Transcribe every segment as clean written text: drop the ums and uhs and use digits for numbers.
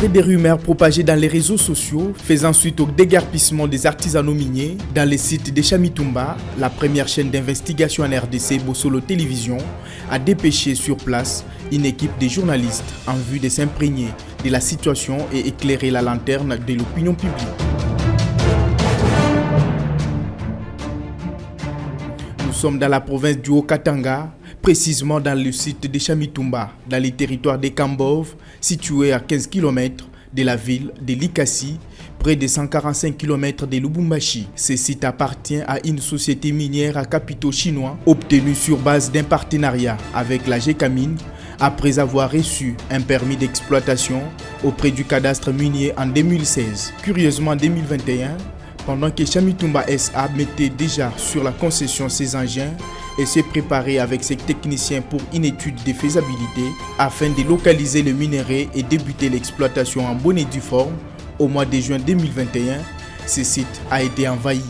Après des rumeurs propagées dans les réseaux sociaux, faisant suite au déguerpissement des artisanaux miniers dans les sites de Chamitumba, la première chaîne d'investigation en RDC, Bossolo Télévision, a dépêché sur place une équipe de journalistes en vue de s'imprégner de la situation et éclairer la lanterne de l'opinion publique. Nous sommes dans la province du Haut-Katanga, précisément dans le site de Chamitumba, dans les territoires de Kambove, situé à 15 km de la ville de Likasi, près de 145 km de Lubumbashi. Ce site appartient à une société minière à capitaux chinois, obtenue sur base d'un partenariat avec la Gécamine, après avoir reçu un permis d'exploitation auprès du cadastre minier en 2016. Curieusement, en 2021, pendant que Chamitumba SA mettait déjà sur la concession ses engins et se préparait avec ses techniciens pour une étude de faisabilité afin de localiser le minerai et débuter l'exploitation en bonne et due forme, au mois de juin 2021, ce site a été envahi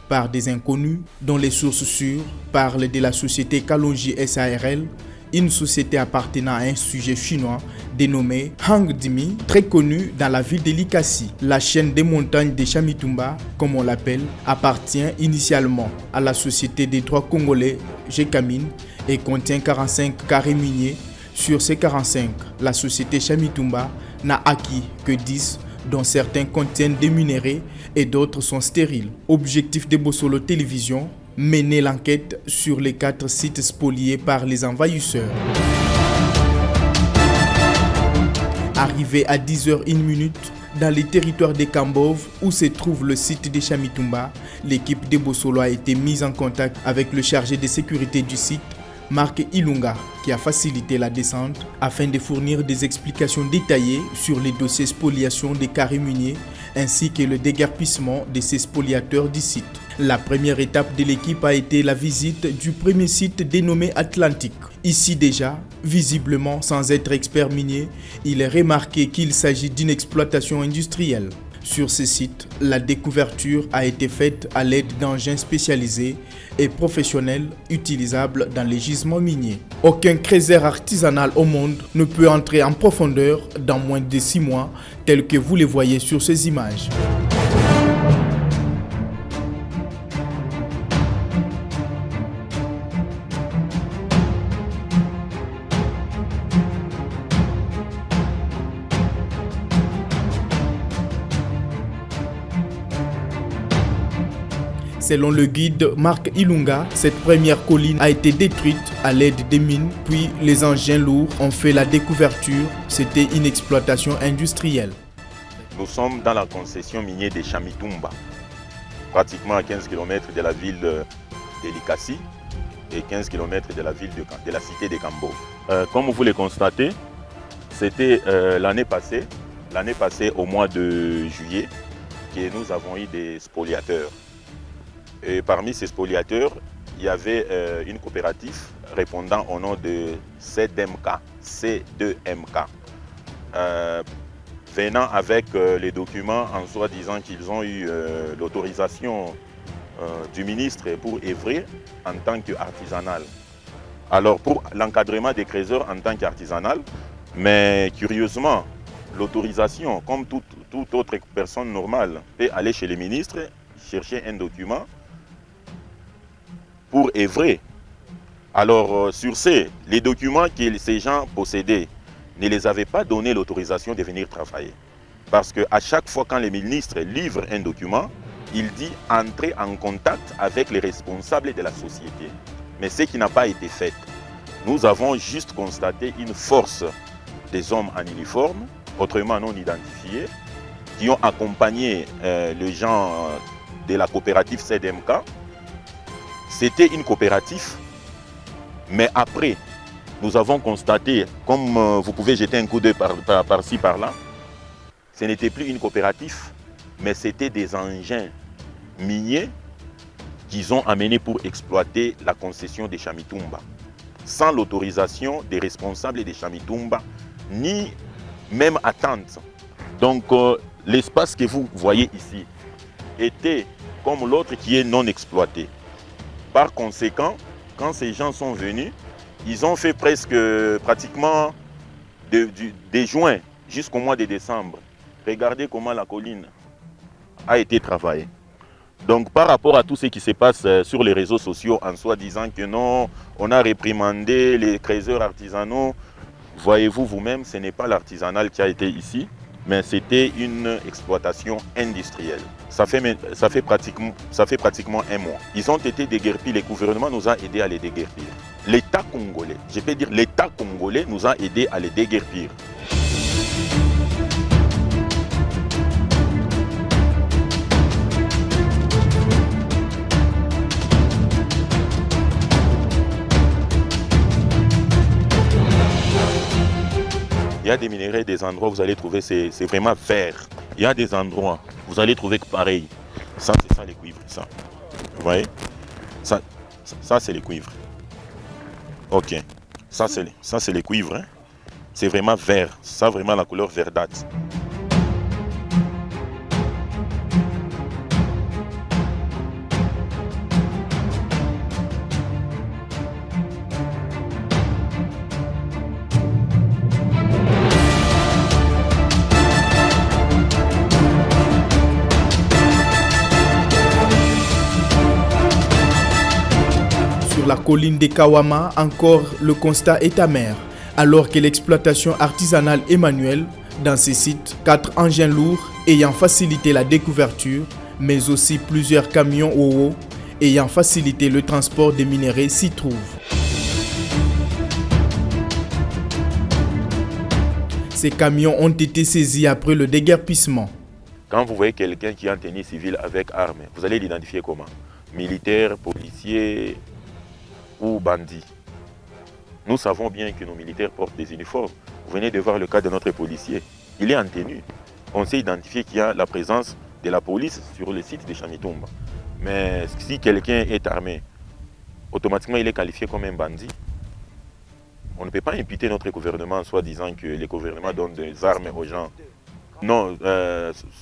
par des inconnus dont les sources sûres parlent de la société Kalonji SARL, une société appartenant à un sujet chinois dénommé Hang Dimi, très connu dans la ville de Likasi. La chaîne des montagnes de Chamitumba, comme on l'appelle, appartient initialement à la société des droits congolais Gécamine et contient 45 carrés miniers. Sur ces 45, la société Chamitumba n'a acquis que 10, dont certains contiennent des minéraux et d'autres sont stériles. Objectif de Bossolo Télévision, mener l'enquête sur les 4 sites spoliés par les envahisseurs. Arrivé à 10h01 dans les territoires de Kambove où se trouve le site de Chamitumba, l'équipe de Bossolo a été mise en contact avec le chargé de sécurité du site, Marc Ilunga, qui a facilité la descente afin de fournir des explications détaillées sur les dossiers spoliation des carrés miniers ainsi que le déguerpissement de ces spoliateurs du site. La première étape de l'équipe a été la visite du premier site dénommé Atlantique. Ici déjà, visiblement sans être expert minier, il est remarqué qu'il s'agit d'une exploitation industrielle. Sur ce site, la découverture a été faite à l'aide d'engins spécialisés et professionnels utilisables dans les gisements miniers. Aucun creuseur artisanal au monde ne peut entrer en profondeur dans moins de 6 mois, tel que vous les voyez sur ces images. Selon le guide Marc Ilunga, cette première colline a été détruite à l'aide des mines, puis les engins lourds ont fait la découverture. C'était une exploitation industrielle. Nous sommes dans la concession minière de Chamitumba, pratiquement à 15 km de la ville de Likasi et 15 km de la ville de la cité de Kambove. Comme vous le constatez, c'était l'année passée au mois de juillet, que nous avons eu des spoliateurs. Et parmi ces spoliateurs, il y avait une coopérative répondant au nom de C2MK, venant avec les documents en soi disant qu'ils ont eu l'autorisation du ministre pour œuvrer en tant qu'artisanal. Alors pour l'encadrement des creuseurs en tant qu'artisanal, mais curieusement, l'autorisation, comme toute autre personne normale, peut aller chez le ministre, chercher un document pour œuvrer. Alors sur les documents que ces gens possédaient ne les avaient pas donné l'autorisation de venir travailler. Parce qu'à chaque fois quand le ministre livre un document, il dit entrer en contact avec les responsables de la société. Mais ce qui n'a pas été fait. Nous avons juste constaté une force des hommes en uniforme, autrement non identifiés, qui ont accompagné les gens de la coopérative C2MK. C'était une coopérative, mais après, nous avons constaté, comme vous pouvez jeter un coup d'œil par-ci, par-là, ce n'était plus une coopérative, mais c'était des engins miniers qu'ils ont amenés pour exploiter la concession de Chamitumba, sans l'autorisation des responsables de Chamitumba, ni même attente. Donc, l'espace que vous voyez ici était comme l'autre qui est non exploité. Par conséquent, quand ces gens sont venus, ils ont fait pratiquement de juin jusqu'au mois de décembre. regardez comment la colline a été travaillée. Donc par rapport à tout ce qui se passe sur les réseaux sociaux en soi disant que non, on a réprimandé les creuseurs artisanaux, voyez-vous vous-même, ce n'est pas l'artisanal qui a été ici, mais c'était une exploitation industrielle. Ça fait pratiquement un mois. Ils ont été déguerpis, le gouvernement nous a aidés à les déguerpir. L'État congolais, je peux dire l'État congolais nous a aidés à les déguerpir. Il y a des minerais, des endroits où vous allez trouver, c'est vraiment vert. Il y a des endroits, vous allez trouver que pareil. Ça, c'est ça les cuivres, ça. Vous voyez? Ça c'est les cuivres. Ok. Ça, c'est les cuivres. Hein? C'est vraiment vert. Ça, vraiment la couleur verdâtre. La colline des Kawama, encore le constat est amer. Alors que l'exploitation artisanale est manuelle, dans ces sites, 4 engins lourds ayant facilité la découverture, mais aussi plusieurs camions OO ayant facilité le transport des minerais s'y trouvent. Ces camions ont été saisis après le déguerpissement. Quand vous voyez quelqu'un qui est en tenue civile avec armes, vous allez l'identifier comment? Militaire, policier ou bandits. Nous savons bien que nos militaires portent des uniformes. Vous venez de voir le cas de notre policier. Il est en tenue. On sait identifier qu'il y a la présence de la police sur le site de Chamitumba. Mais si quelqu'un est armé, automatiquement il est qualifié comme un bandit. On ne peut pas imputer notre gouvernement en soi disant que le gouvernement donne des armes aux gens. Non,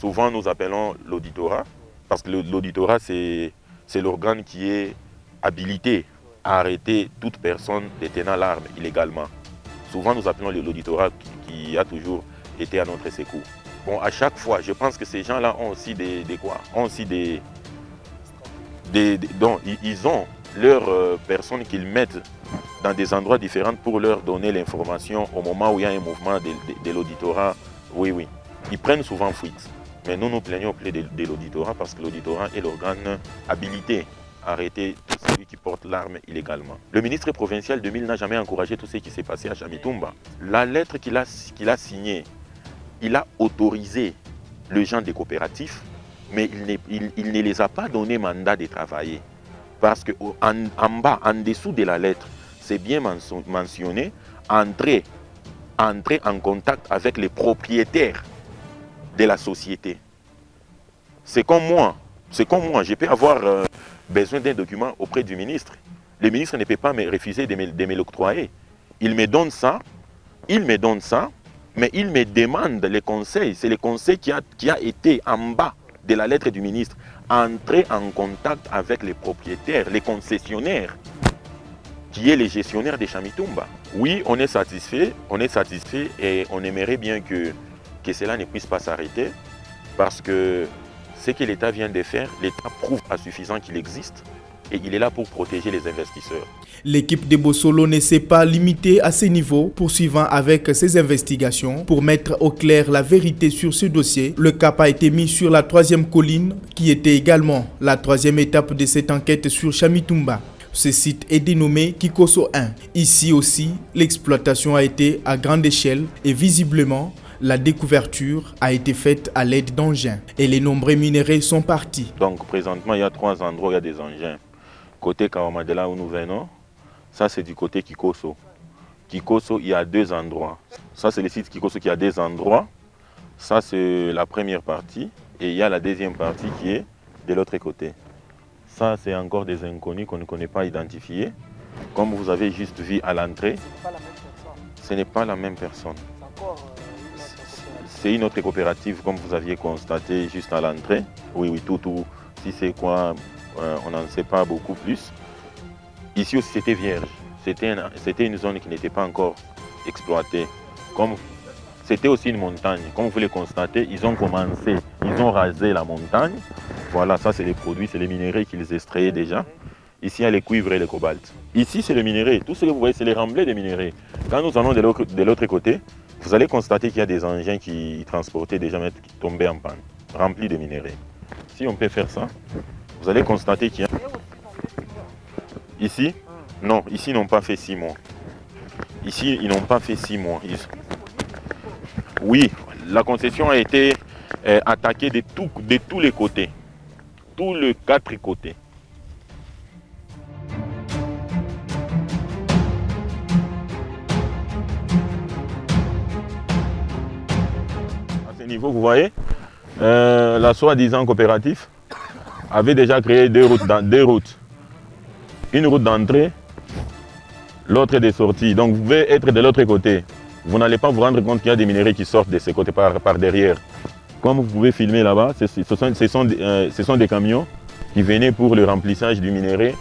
souvent nous appelons l'auditorat, parce que l'auditorat c'est l'organe qui est habilité à arrêter toute personne détenant l'arme illégalement. Souvent, nous appelons l'auditorat qui a toujours été à notre secours. Bon, à chaque fois, je pense que ces gens-là ont aussi donc, ils ont leurs personnes qu'ils mettent dans des endroits différents pour leur donner l'information au moment où il y a un mouvement de l'auditorat. Oui, oui. Ils prennent souvent fuite. Mais nous nous plaignons auprès de l'auditorat parce que l'auditorat est l'organe habilité à arrêter tout celui qui porte l'arme illégalement. Le ministre provincial de Mille n'a jamais encouragé tout ce qui s'est passé à Chamitumba. La lettre qu'il a signée, il a autorisé les gens des coopératifs, mais il ne les a pas donné mandat de travailler. Parce qu'en bas, en dessous de la lettre, c'est bien mentionné, entrer en contact avec les propriétaires de la société. C'est comme moi, je peux avoir besoin d'un document auprès du ministre. Le ministre ne peut pas me refuser de me l'octroyer. Il me donne ça, mais il me demande les conseils. C'est le conseil qui a été en bas de la lettre du ministre. Entrer en contact avec les propriétaires, les concessionnaires, qui est les gestionnaires de Chamitumba. Oui, on est satisfait et on aimerait bien que cela ne puisse pas s'arrêter parce que ce que l'État vient de faire, l'État prouve à suffisant qu'il existe et il est là pour protéger les investisseurs. L'équipe de Bossolo ne s'est pas limitée à ce niveau, poursuivant avec ses investigations pour mettre au clair la vérité sur ce dossier. Le cap a été mis sur la 3e colline, qui était également la 3e étape de cette enquête sur Chamitumba. Ce site est dénommé Kikoso 1. Ici aussi, l'exploitation a été à grande échelle et visiblement, la découverture a été faite à l'aide d'engins et les nombreux minéraux sont partis. Donc présentement, il y a 3 endroits où il y a des engins. Côté Kawama, de là où nous venons, ça c'est du côté Kikoso. Kikoso, il y a 2 endroits. Ça c'est le site Kikoso qui a 2 endroits. Ça c'est la première partie et il y a la deuxième partie qui est de l'autre côté. Ça c'est encore des inconnus qu'on ne connaît pas identifiés. Comme vous avez juste vu à l'entrée, ce n'est pas la même personne. C'est une autre coopérative, comme vous aviez constaté juste à l'entrée. Oui, tout. Si c'est quoi, on n'en sait pas beaucoup plus. Ici aussi, c'était vierge. C'était une zone qui n'était pas encore exploitée. Comme c'était aussi une montagne. Comme vous le constatez, ils ont commencé, ils ont rasé la montagne. Voilà, ça c'est les produits, c'est les minéraux qu'ils extrayaient déjà. Ici, il y a les cuivres et le cobalt. Ici, c'est le minerai. Tout ce que vous voyez, c'est les remblais des minéraux. Quand nous allons de l'autre côté, vous allez constater qu'il y a des engins qui transportaient des diamètres qui tombaient en panne, remplis de minéraux. Si on peut faire ça, vous allez constater qu'il y a... Ici, non, ici, ils n'ont pas fait 6 mois. Ici, ils n'ont pas fait 6 mois. Oui, la concession a été attaquée de tous les côtés. Tous les 4 côtés. À ce niveau, vous voyez, la soi-disant coopérative avait déjà créé deux routes. Une route d'entrée, l'autre de sortie. Donc vous pouvez être de l'autre côté. Vous n'allez pas vous rendre compte qu'il y a des minéraux qui sortent de ce côté par derrière. Comme vous pouvez filmer là-bas, ce sont des camions qui venaient pour le remplissage du minerai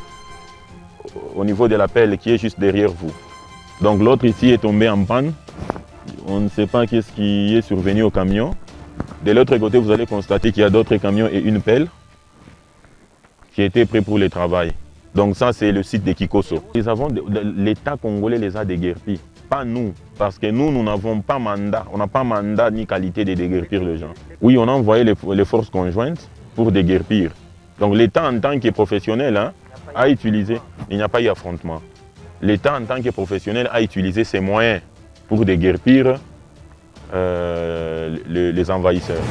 au niveau de la pelle qui est juste derrière vous. Donc l'autre ici est tombé en panne. On ne sait pas qu'est-ce qui est survenu au camion. De l'autre côté, vous allez constater qu'il y a d'autres camions et une pelle qui étaient prêts pour le travail. Donc ça, c'est le site de Kikosso. L'État congolais les a déguerpis, pas nous, parce que nous n'avons pas mandat, on n'a pas mandat ni qualité de déguerpir les gens. Oui, on a envoyé les forces conjointes pour déguerpir. Donc l'État en tant que professionnel a utilisé, il n'y a pas eu affrontement. L'État en tant que professionnel a utilisé ses moyens pour déguerpir les envahisseurs.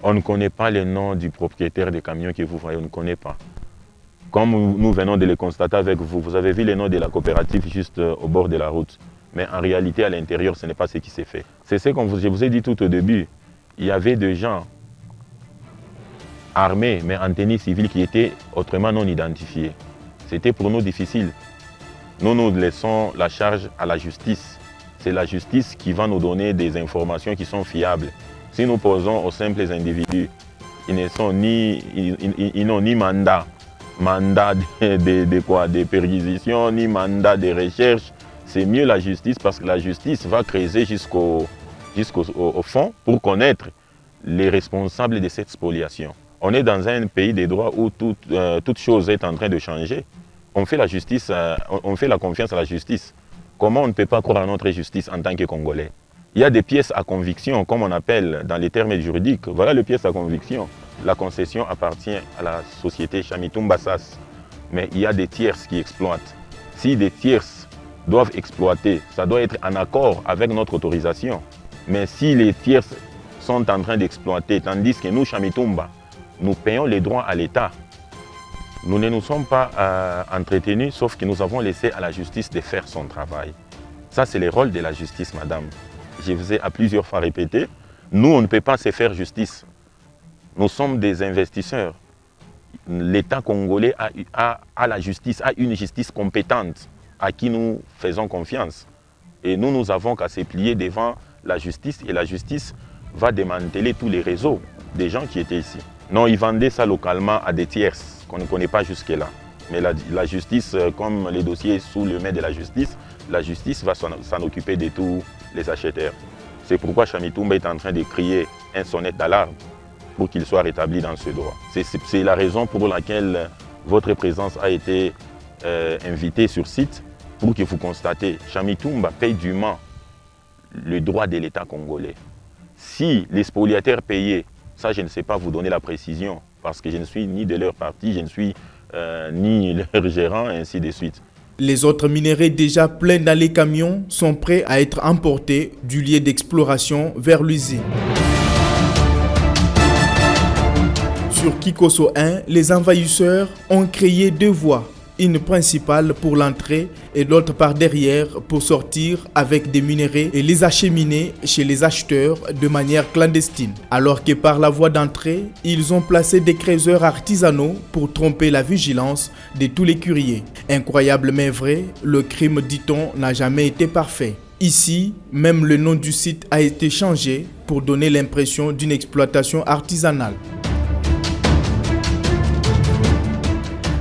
On ne connaît pas le nom du propriétaire des camions que vous voyez, on ne connaît pas. Comme nous venons de le constater avec vous, vous avez vu le nom de la coopérative juste au bord de la route. Mais en réalité, à l'intérieur, ce n'est pas ce qui s'est fait. C'est ce que je vous ai dit tout au début. Il y avait des gens armés, mais en tenue civile, qui étaient autrement non identifiés. C'était pour nous difficile. Nous laissons la charge à la justice. C'est la justice qui va nous donner des informations qui sont fiables. Si nous posons aux simples individus, ils n'ont ni mandat de perquisition, ni mandat de recherche. C'est mieux la justice parce que la justice va creuser jusqu'au fond pour connaître les responsables de cette spoliation. On est dans un pays des droits où toute chose est en train de changer. On fait la justice, on fait la confiance à la justice. Comment on ne peut pas croire à notre justice en tant que Congolais? Il y a des pièces à conviction, comme on appelle dans les termes juridiques. Voilà les pièces à conviction. La concession appartient à la société Chamitumba SAS. Mais il y a des tierces qui exploitent. Si des tierces doivent exploiter, ça doit être en accord avec notre autorisation. Mais si les tierces sont en train d'exploiter, tandis que nous, Chamitumba, nous payons les droits à l'État, nous ne nous sommes pas entretenus, sauf que nous avons laissé à la justice de faire son travail. Ça, c'est le rôle de la justice, madame. Je vous ai à plusieurs fois répété, nous, on ne peut pas se faire justice. Nous sommes des investisseurs. L'État congolais a la justice, a une justice compétente à qui nous faisons confiance. Et nous avons qu'à se plier devant la justice et la justice va démanteler tous les réseaux des gens qui étaient ici. Non, ils vendaient ça localement à des tierces qu'on ne connaît pas jusque-là. Mais la justice, comme les dossiers est sous le main de la justice va s'en occuper de tous les acheteurs. C'est pourquoi Chamitumba est en train de crier un sonnette d'alarme pour qu'il soit rétabli dans ce droit. C'est la raison pour laquelle votre présence a été invitée sur site pour que vous constatez Chamitumba paye dûment le droit de l'État congolais. Si les spoliataires payaient, ça je ne sais pas vous donner la précision parce que je ne suis ni de leur parti, je ne suis ni leur gérant, ainsi de suite. Les autres minéraux déjà pleins dans les camions sont prêts à être emportés du lieu d'exploration vers l'usine. Sur Kikosso 1, les envahisseurs ont créé deux voies, une principale pour l'entrée et l'autre par derrière pour sortir avec des minéraux et les acheminer chez les acheteurs de manière clandestine. Alors que par la voie d'entrée, ils ont placé des creuseurs artisanaux pour tromper la vigilance de tous les courriers. Incroyable mais vrai, le crime, dit-on, n'a jamais été parfait. Ici, même le nom du site a été changé pour donner l'impression d'une exploitation artisanale.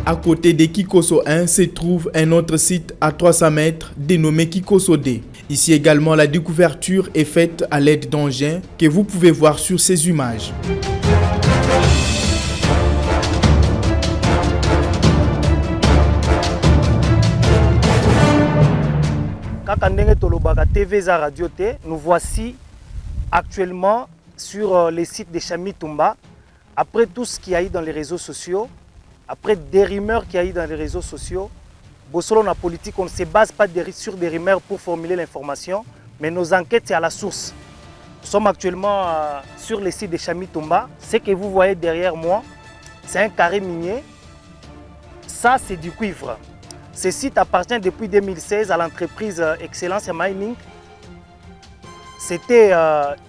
À côté de Kikosso 1 se trouve un autre site à 300 mètres dénommé Kikosso D. Ici également, la découverture est faite à l'aide d'engins que vous pouvez voir sur ces images. Nous voici actuellement sur les sites de Chamitumba. Après tout ce qu'il y a eu dans les réseaux sociaux, après des rumeurs qu'il y a eu dans les réseaux sociaux, Bossolo, la politique, on ne se base pas sur des rumeurs pour formuler l'information, mais nos enquêtes, c'est à la source. Nous sommes actuellement sur les sites de Chamitumba. Ce que vous voyez derrière moi, c'est un carré minier. Ça, c'est du cuivre. Ce site appartient depuis 2016 à l'entreprise Excellence Mining. C'était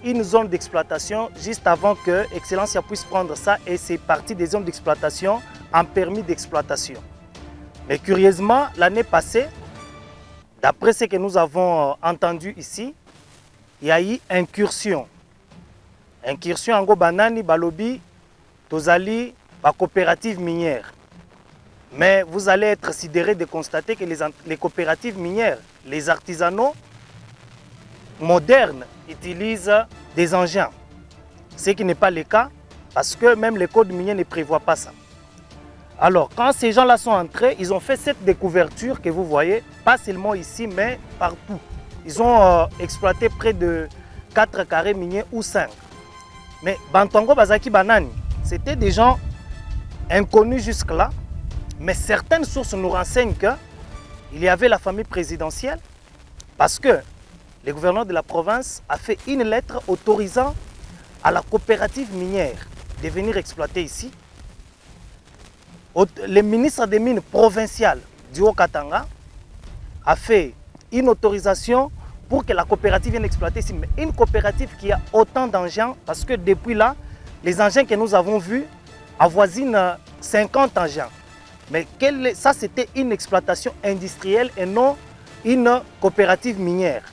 une zone d'exploitation juste avant que Excellence puisse prendre ça et c'est parti des zones d'exploitation en permis d'exploitation. Mais curieusement, l'année passée, d'après ce que nous avons entendu ici, il y a eu incursion. Incursion en Gobanani, Balobi, Tozali, la coopérative minière. Mais vous allez être sidérés de constater que les coopératives minières, les artisanaux modernes utilisent des engins. Ce qui n'est pas le cas parce que même le code minier ne prévoit pas ça. Alors, quand ces gens-là sont entrés, ils ont fait cette découverture que vous voyez, pas seulement ici, mais partout. Ils ont exploité près de 4 carrés miniers ou 5. Mais Bantongo Bazaki Banani, c'était des gens inconnus jusque-là. Mais certaines sources nous renseignent qu'il y avait la famille présidentielle parce que le gouverneur de la province a fait une lettre autorisant à la coopérative minière de venir exploiter ici. Le ministre des Mines provincial du Haut-Katanga a fait une autorisation pour que la coopérative vienne exploiter ici. Mais une coopérative qui a autant d'engins, parce que depuis là, les engins que nous avons vus avoisinent 50 engins. Mais ça, c'était une exploitation industrielle et non une coopérative minière.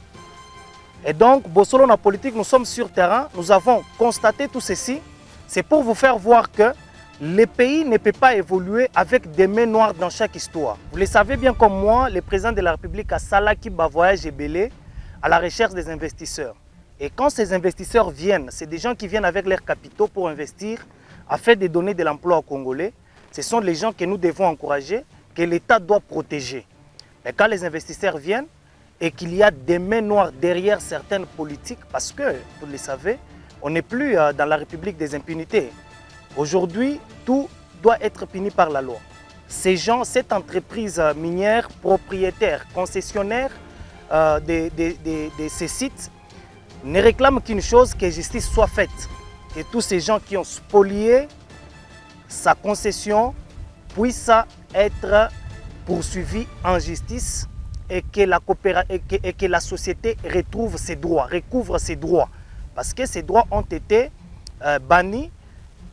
Et donc, Bossolo, la politique, nous sommes sur terrain, nous avons constaté tout ceci. C'est pour vous faire voir que le pays ne peut pas évoluer avec des mains noires dans chaque histoire. Vous le savez bien comme moi, le président de la République a salaki ba voyage ébélé à la recherche des investisseurs. Et quand ces investisseurs viennent, c'est des gens qui viennent avec leurs capitaux pour investir afin de donner de l'emploi aux Congolais. Ce sont les gens que nous devons encourager, que l'État doit protéger. Mais quand les investisseurs viennent et qu'il y a des mains noires derrière certaines politiques, parce que, vous le savez, on n'est plus dans la République des impunités. Aujourd'hui, tout doit être puni par la loi. Ces gens, cette entreprise minière, propriétaire, concessionnaire de ces sites, ne réclame qu'une chose, que justice soit faite. Que tous ces gens qui ont spolié sa concession puisse être poursuivi en justice et que la société retrouve ses droits, recouvre ses droits. Parce que ces droits ont été bannis.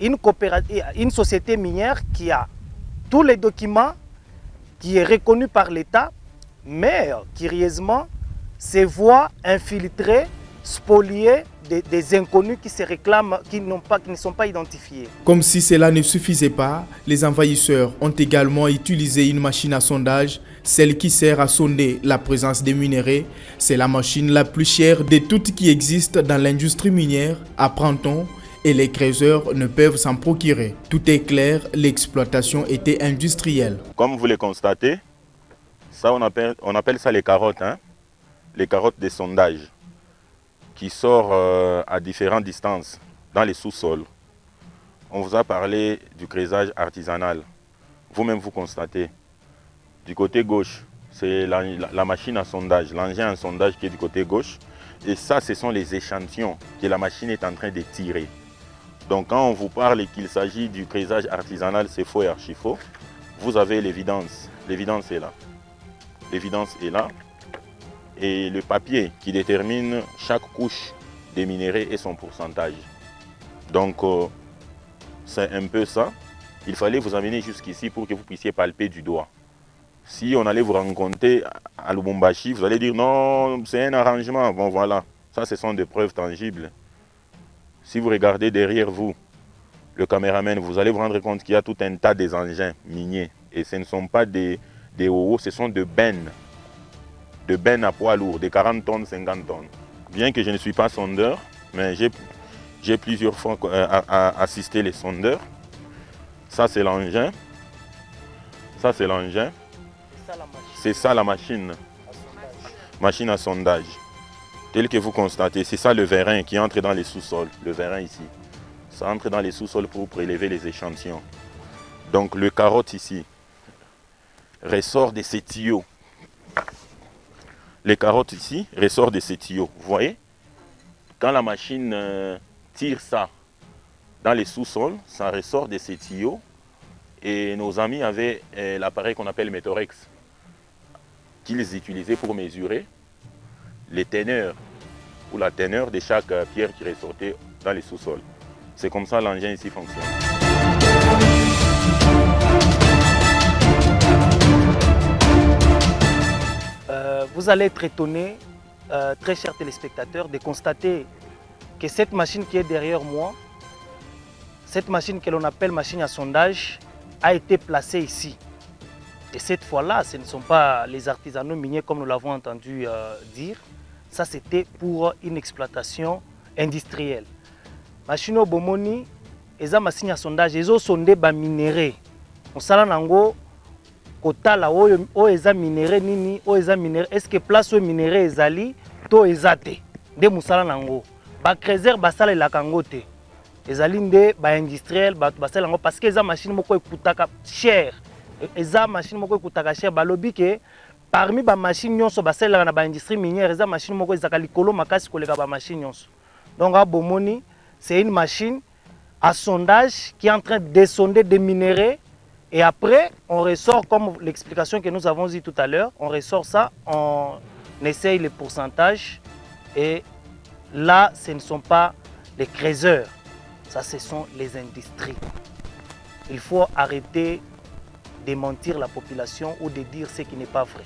Une société minière qui a tous les documents, qui est reconnue par l'État, mais curieusement, se voit infiltrer, spolier des inconnus qui se réclament, qui ne sont pas identifiés. Comme si cela ne suffisait pas, les envahisseurs ont également utilisé une machine à sondage, celle qui sert à sonder la présence des minerais. C'est la machine la plus chère de toutes qui existent dans l'industrie minière, apprend-on, et les creuseurs ne peuvent s'en procurer. Tout est clair, l'exploitation était industrielle. Comme vous le constatez, ça on appelle ça les carottes, hein? Les carottes de sondage, qui sort à différentes distances dans les sous-sols. On vous a parlé du creusage artisanal. Vous-même vous constatez. Du côté gauche, c'est la machine à sondage, l'engin à sondage qui est du côté gauche. Et ça, ce sont les échantillons que la machine est en train de tirer. Donc quand on vous parle qu'il s'agit du creusage artisanal, c'est faux et archi faux. Vous avez l'évidence. L'évidence est là. L'évidence est là. Et le papier qui détermine chaque couche des minéraux et son pourcentage. Donc c'est un peu ça. Il fallait vous amener jusqu'ici pour que vous puissiez palper du doigt. Si on allait vous rencontrer à Lubumbashi, vous allez dire non, c'est un arrangement. Bon voilà, ça ce sont des preuves tangibles. Si vous regardez derrière vous, le caméraman, vous allez vous rendre compte qu'il y a tout un tas d'engins miniers. Et ce ne sont pas des OO, ce sont des bennes. de bennes à poids lourd, de 40 tonnes, 50 tonnes. Bien que je ne suis pas sondeur, mais j'ai plusieurs fois assisté les sondeurs. Ça, c'est l'engin. Ça, c'est l'engin. C'est ça la machine. Machine à sondage. Tel que vous constatez, c'est ça le vérin qui entre dans les sous-sols. Le vérin ici. Ça entre dans les sous-sols pour prélever les échantillons. Donc le carotte ici ressort de ces tuyaux. Les carottes ici ressortent de ces tuyaux. Vous voyez? Quand la machine tire ça dans les sous-sols, ça ressort de ces tuyaux. Et nos amis avaient l'appareil qu'on appelle Métorex, qu'ils utilisaient pour mesurer les teneurs ou la teneur de chaque pierre qui ressortait dans les sous-sols. C'est comme ça l'engin ici fonctionne. Vous allez être étonné, très chers téléspectateurs, de constater que cette machine qui est derrière moi, cette machine que l'on appelle machine à sondage, a été placée ici. Et cette fois-là, ce ne sont pas les artisanaux miniers comme nous l'avons entendu dire. Ça, c'était pour une exploitation industrielle. Machine au bomoni, eza machine à sondage, ezo sondé ba minéré. On sala nango kotala o eza minéré nini, o eza minéré. Est-ce que place au minéré ezali to ezate? De musala nango. Ba creuser ba sala la kangote. Ezali nde ba industriel ba sala nango parce que eza machine moko ekutaka cher. Eza machine moko ekutaka cher balobi ke parmi ba machine nyonso ba sala na ba industrie minière eza machine moko ezaka likolo makasi koleka ba machine nyonso. Donc à bomoni, c'est une machine à sondage qui est en train de sonder des minéraux. Et après, on ressort, comme l'explication que nous avons dit tout à l'heure, on ressort ça, on essaye les pourcentages. Et là, ce ne sont pas les creuseurs, ça, ce sont les industries. Il faut arrêter de mentir la population ou de dire ce qui n'est pas vrai.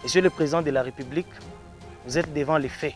Monsieur le Président de la République, vous êtes devant les faits.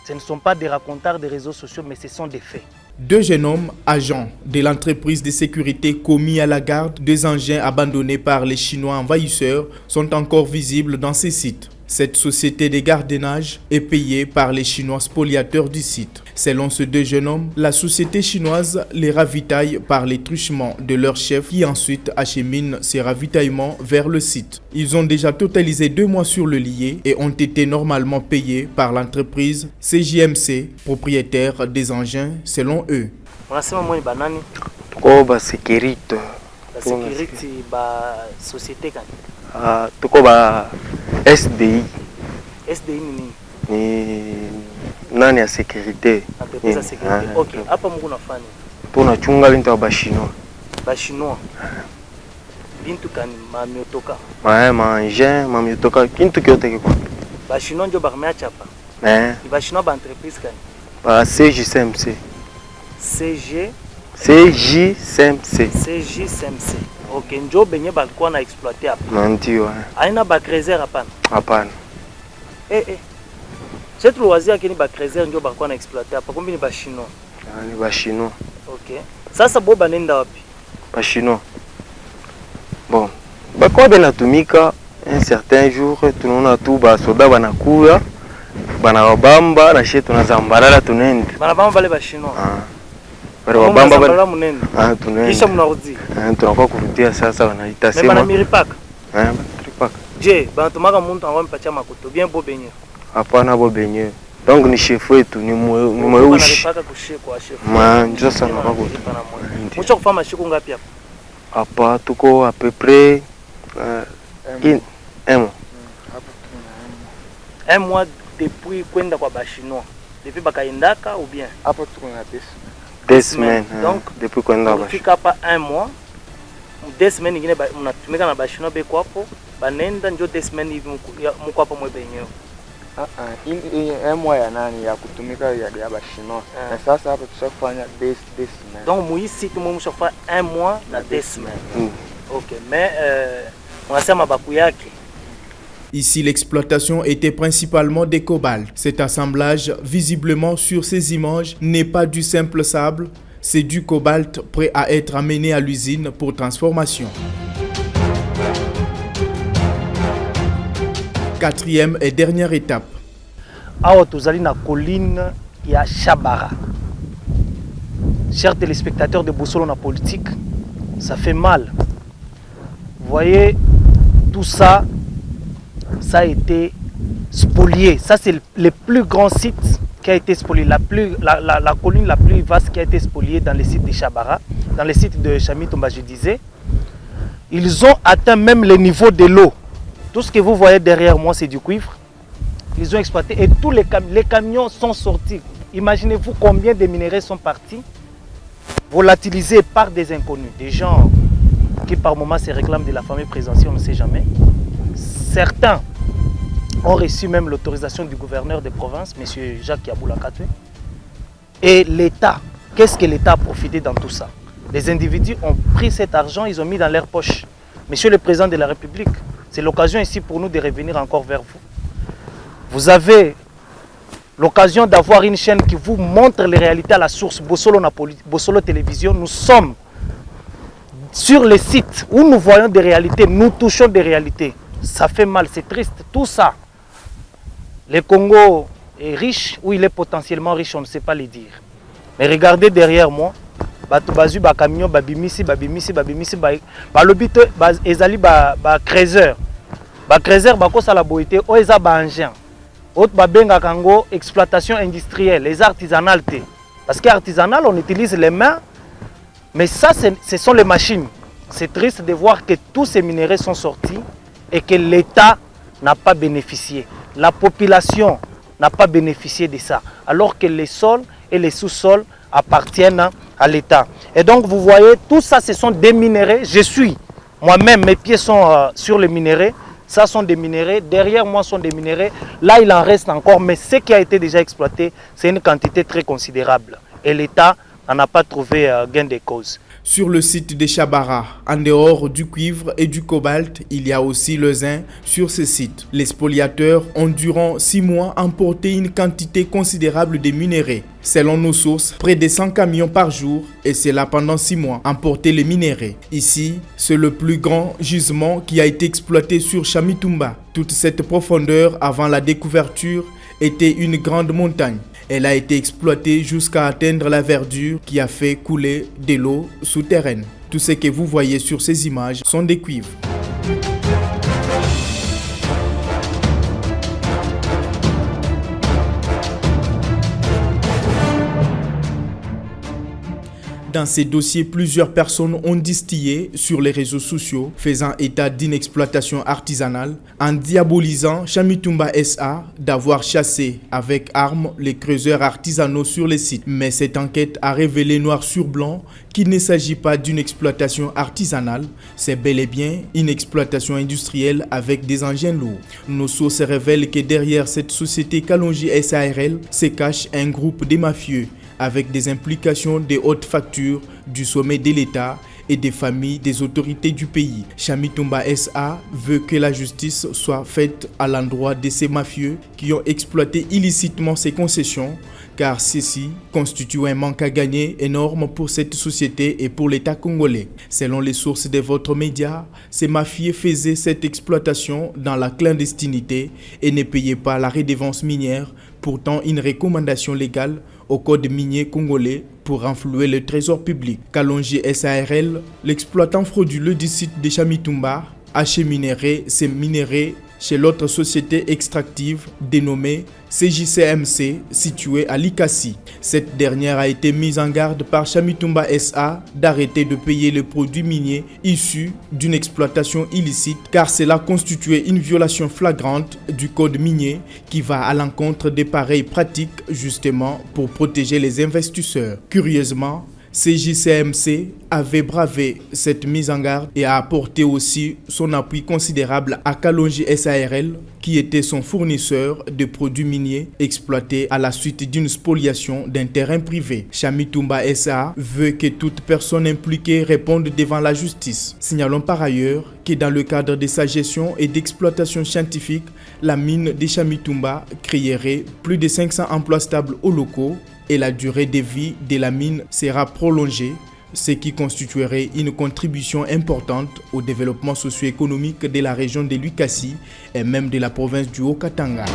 Ce ne sont pas des racontars des réseaux sociaux, mais ce sont des faits. Deux jeunes hommes, agents de l'entreprise de sécurité commis à la garde des engins abandonnés par les Chinois envahisseurs, sont encore visibles dans ces sites. Cette société de gardiennage est payée par les Chinois spoliateurs du site. Selon ces deux jeunes hommes, la société chinoise les ravitaille par les truchements de leur chef qui ensuite achemine ces ravitaillements vers le site. Ils ont déjà totalisé 2 mois sur le lié et ont été normalement payés par l'entreprise CJMC, propriétaire des engins, selon eux. La sécurité, la société. Tuko ba SDI. SDI nini? Ni nani ya sécurité. Entreprise ya sécurité. OK. Hapa mungu nafanya. Tunachunga bintu ba Chinois. Ba Chinois. Bintu kani mamiotoka. Ma engin, mamiotoka, kintu kyote kiko. Ba Chinois ndio barmea chapa. Ba Chinois ba entreprise kani? Ba CJCMC. CJCMC. OK, njo benye balikuwa na exploiter hapa. Ndio. Aina ba creuser hapana? Hapana. C'est loisir kini ba creuser njo balikuwa na exploiter hapa. Kumbi ni ba Chinois. Ni ba Chinois. OK. Sasa bo banenda wapi? Ba Chinois. Bon. Bakwa benatumika un certain jour tunaona tu ba soda banakuya banabamba na shetu tunazambalala tunende. Banabamba bale ba Chinois. Bamba bale munene. Tunende. Kisha mnarudi. Tunakuwa kurudia sasa wanaita sema. Bana miripaka. Miripaka. Je, banatumaka muntu angompatia makuto bien bo benye. Hapana bo benye. Donc ni chef wetu ni mweushi. Banapaka kushekwa chef. Ndio sana makuto. Mwisho kufanya shiku ngapi hapa? Hapa tuko à peu près un mois depuis kwenda kwa ba Chinois. Depuis bakaendaka ou bien? Hapa tuko na 2 semaines. Donc depuis kwenda ba. Fika hapa 1 mois. 2 semaines ingine mnatumika na ba Chinois beko hapo. Banenda njo 2 semaines hivi mko hapo mwe benyewe. Un mois ya nani ya kutumika ya ba Chinois. Na sasa hapa tushafanya 2 semaines. Donc muisi tu mwisho kwa 1 mois na 2 semaines. OK, mais unasema baku yake. Ici, l'exploitation était principalement des cobalt. Cet assemblage, visiblement sur ces images, n'est pas du simple sable, c'est du cobalt prêt à être amené à l'usine pour transformation. Quatrième et dernière étape. Awa tozali na colline ya Chabara. Chers téléspectateurs de Bosolo na politique, ça fait mal. Vous voyez, tout ça, ça a été spolié. Ça, c'est le plus grand site qui a été spolié. La colline la plus vaste qui a été spoliée dans les sites de Chabara, dans les sites de Chamitumba, je disais. Ils ont atteint même le niveau de l'eau. Tout ce que vous voyez derrière moi, c'est du cuivre. Ils ont exploité et tous les camions sont sortis. Imaginez-vous combien de minerais sont partis, volatilisés par des inconnus, des gens qui par moments se réclament de la famille présidentielle, on ne sait jamais. Certains ont reçu même l'autorisation du gouverneur de province, M. Jacques Yaboula Katwe. Et l'État, qu'est-ce que l'État a profité dans tout ça? Les individus ont pris cet argent, ils ont mis dans leur poche. Monsieur le Président de la République, c'est l'occasion ici pour nous de revenir encore vers vous. Vous avez l'occasion d'avoir une chaîne qui vous montre les réalités à la source, Bosolo Télévision. Nous sommes sur les sites où nous voyons des réalités, nous touchons des réalités. Ça fait mal, c'est triste, tout ça. Le Congo est riche ou il est potentiellement riche, on ne sait pas le dire. Mais regardez derrière moi, bazu ba camion babimisi balobite ezali ba creuseur. Ba creuseur bakosa la boité o eza ba engin. Autre babenga kango exploitation industrielle, les artisanales. Parce qu'artisanal on utilise les mains, mais ça ce sont les machines. C'est triste de voir que tous ces minerais sont sortis et que l'État n'a pas bénéficié. La population n'a pas bénéficié de ça, alors que les sols et les sous-sols appartiennent à l'État. Et donc vous voyez, tout ça ce sont des minerais. Je suis, moi-même, mes pieds sont sur les minerais. Ça sont des minerais, derrière moi sont des minerais. Là il en reste encore, mais ce qui a été déjà exploité, c'est une quantité très considérable. Et l'État n'en a pas trouvé gain de cause. Sur le site de Chabara, en dehors du cuivre et du cobalt, il y a aussi le zinc sur ce site. Les spoliateurs ont durant 6 mois emporté une quantité considérable de minerais. Selon nos sources, près de 100 camions par jour, et c'est là pendant 6 mois, emporter les minerais. Ici, c'est le plus grand gisement qui a été exploité sur Chamitumba. Toute cette profondeur avant la découverture était une grande montagne. Elle a été exploitée jusqu'à atteindre la verdure qui a fait couler de l'eau souterraine. Tout ce que vous voyez sur ces images sont des cuivres. Dans ces dossiers, plusieurs personnes ont distillé sur les réseaux sociaux, faisant état d'une exploitation artisanale, en diabolisant Chamitumba SA d'avoir chassé avec armes les creuseurs artisanaux sur les sites. Mais cette enquête a révélé noir sur blanc qu'il ne s'agit pas d'une exploitation artisanale, c'est bel et bien une exploitation industrielle avec des engins lourds. Nos sources révèlent que derrière cette société Kalonji SARL se cache un groupe de mafieux avec des implications de hautes factures du sommet de l'État et des familles des autorités du pays. Chamitumba SA veut que la justice soit faite à l'endroit de ces mafieux qui ont exploité illicitement ces concessions, car ceci constitue un manque à gagner énorme pour cette société et pour l'État congolais. Selon les sources de votre média, ces mafieux faisaient cette exploitation dans la clandestinité et ne payaient pas la redevance minière, pourtant une recommandation légale au code minier congolais pour renflouer le trésor public. Kalonji SARL, l'exploitant frauduleux du site de Chamitumba, acheminerait ces minéraux chez l'autre société extractive dénommée CJCMC située à Likasi. Cette dernière a été mise en garde par Chamitumba SA d'arrêter de payer les produits miniers issus d'une exploitation illicite, car cela constituait une violation flagrante du code minier qui va à l'encontre des pareilles pratiques justement pour protéger les investisseurs. Curieusement, CJCMC avait bravé cette mise en garde et a apporté aussi son appui considérable à Kalonji SARL, qui était son fournisseur de produits miniers exploités à la suite d'une spoliation d'un terrain privé. Chamitumba SA veut que toute personne impliquée réponde devant la justice. Signalons par ailleurs que dans le cadre de sa gestion et d'exploitation scientifique, la mine de Chamitumba créerait plus de 500 emplois stables aux locaux et la durée de vie de la mine sera prolongée ce qui constituerait une contribution importante au développement socio-économique de la région de Lukasi et même de la province du Haut-Katanga.